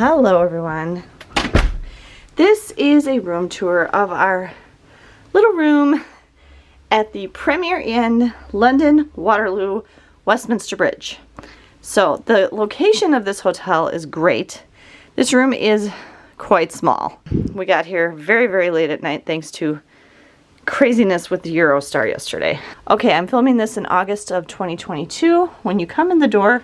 Hello everyone. This is a room tour of our little room at the Premier Inn, London, Waterloo, Westminster Bridge. So the location of this hotel is great. This room is quite small. We got here very, very late at night thanks to craziness with the Eurostar yesterday. Okay, I'm filming this in August of 2022. When you come in the door,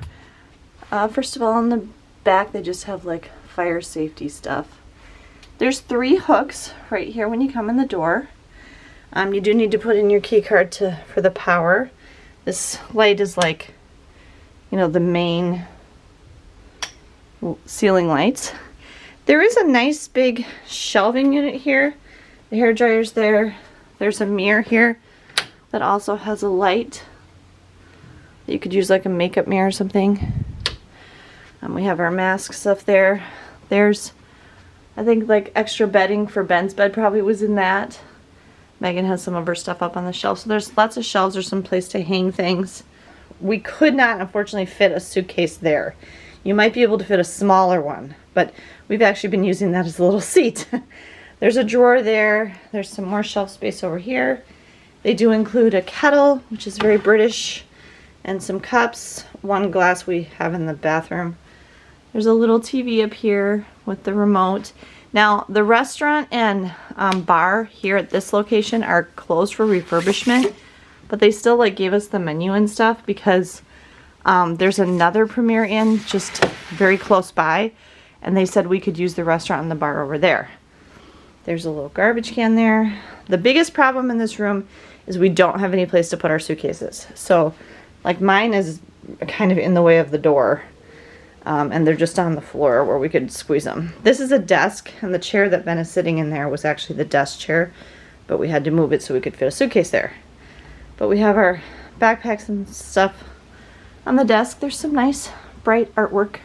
first of all, on the back they just have like fire safety stuff. There's 3 hooks right here when you come in the door. You do need to put in your key card for the power. This light is like, you know, the main ceiling lights. There is a nice big shelving unit here. The hair dryer's there. There's a mirror here that also has a light that you could use like a makeup mirror or something. We have our mask stuff there. There's, I think, like extra bedding for Ben's bed probably was in that. Megan has some of her stuff up on the shelf. So there's lots of shelves. There's some place to hang things. We could not, unfortunately, fit a suitcase there. You might be able to fit a smaller one, but we've actually been using that as a little seat. There's a drawer there. There's some more shelf space over here. They do include a kettle, which is very British, and some cups. One glass we have in the bathroom. There's a little TV up here with the remote. Now, the restaurant and bar here at this location are closed for refurbishment, but they still like gave us the menu and stuff because there's another Premier Inn just very close by, and they said we could use the restaurant and the bar over there. There's a little garbage can there. The biggest problem in this room is we don't have any place to put our suitcases. So, like mine is kind of in the way of the door. And they're just on the floor where we could squeeze them. This is a desk, and the chair that Ben is sitting in there was actually the desk chair, but we had to move it so we could fit a suitcase there. But we have our backpacks and stuff on the desk. There's some nice bright artwork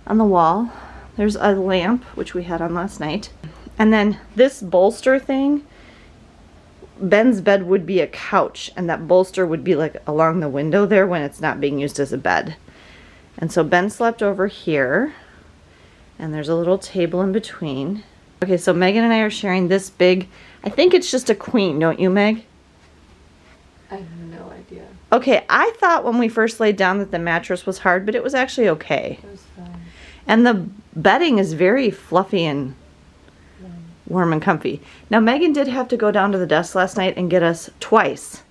on the wall. There's a lamp, which we had on last night. And then this bolster thing, Ben's bed would be a couch, and that bolster would be like along the window there when it's not being used as a bed. And so Ben slept over here, and there's a little table in between. Okay, so Megan and I are sharing this big, I think it's just a queen, don't you, Meg? I have no idea. Okay, I thought when we first laid down that the mattress was hard, but it was actually okay. It was fine. And the bedding is very fluffy and warm and comfy. Now, Megan did have to go down to the desk last night and get us twice.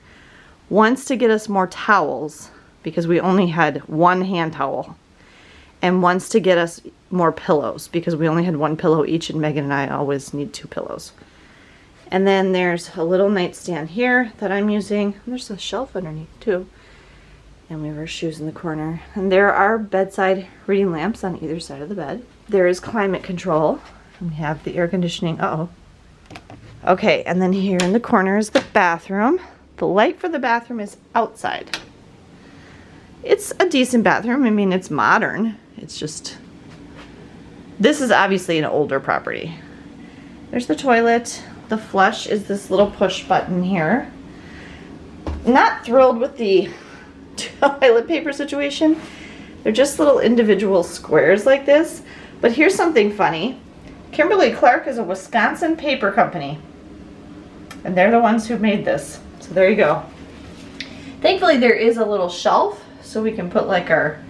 Once to get us more towels, because we only had 1 hand towel, and once to get us more pillows because we only had 1 pillow each, and Megan and I always need 2 pillows. And then there's a little nightstand here that I'm using. There's a shelf underneath too, and we have our shoes in the corner, and there are bedside reading lamps on either side of the bed. There is climate control, and we have the air conditioning. Okay, and then here in the corner is the bathroom. The light for the bathroom is outside. It's a decent bathroom. I mean, it's modern. It's just, this is obviously an older property. There's the toilet. The flush is this little push button here. Not thrilled with the toilet paper situation. They're just little individual squares like this. But here's something funny. Kimberly-Clark is a Wisconsin paper company, and they're the ones who made this. So there you go. Thankfully, there is a little shelf so we can put like our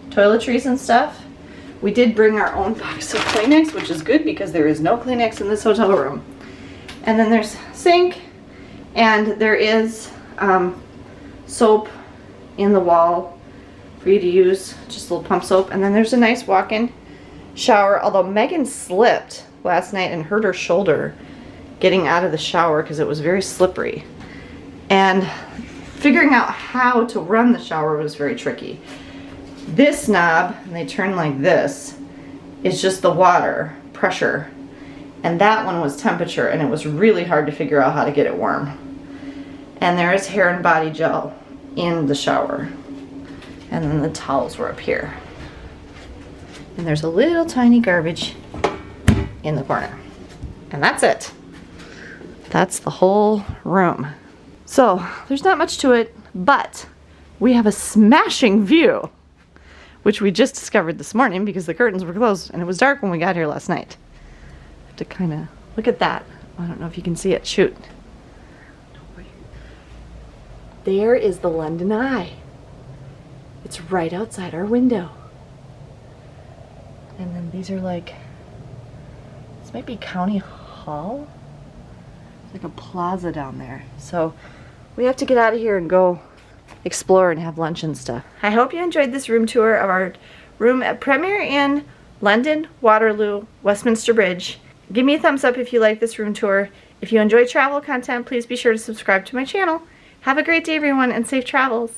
toiletries and stuff. We did bring our own box of Kleenex, which is good because there is no Kleenex in this hotel room. And then there's sink, and there is soap in the wall for you to use, just a little pump soap. And then there's a nice walk-in shower, although Megan slipped last night and hurt her shoulder getting out of the shower because it was very slippery. And figuring out how to run the shower was very tricky. This knob, and they turn like this, is just the water pressure, and that one was temperature, and it was really hard to figure out how to get it warm. And there is hair and body gel in the shower, and then the towels were up here. And there's a little tiny garbage in the corner, and that's it. That's the whole room. So there's not much to it, but we have a smashing view. which we just discovered this morning because the curtains were closed and it was dark when we got here last night. I have to kind of look at that. I don't know if you can see it. Shoot. There is the London Eye. It's right outside our window. And then these are like, this might be County Hall? It's like a plaza down there. So we have to get out of here and go explore and have lunch and stuff. I hope you enjoyed this room tour of our room at Premier Inn, London, Waterloo, Westminster Bridge. Give me a thumbs up if you like this room tour. If you enjoy travel content, please be sure to subscribe to my channel. Have a great day, everyone, and safe travels.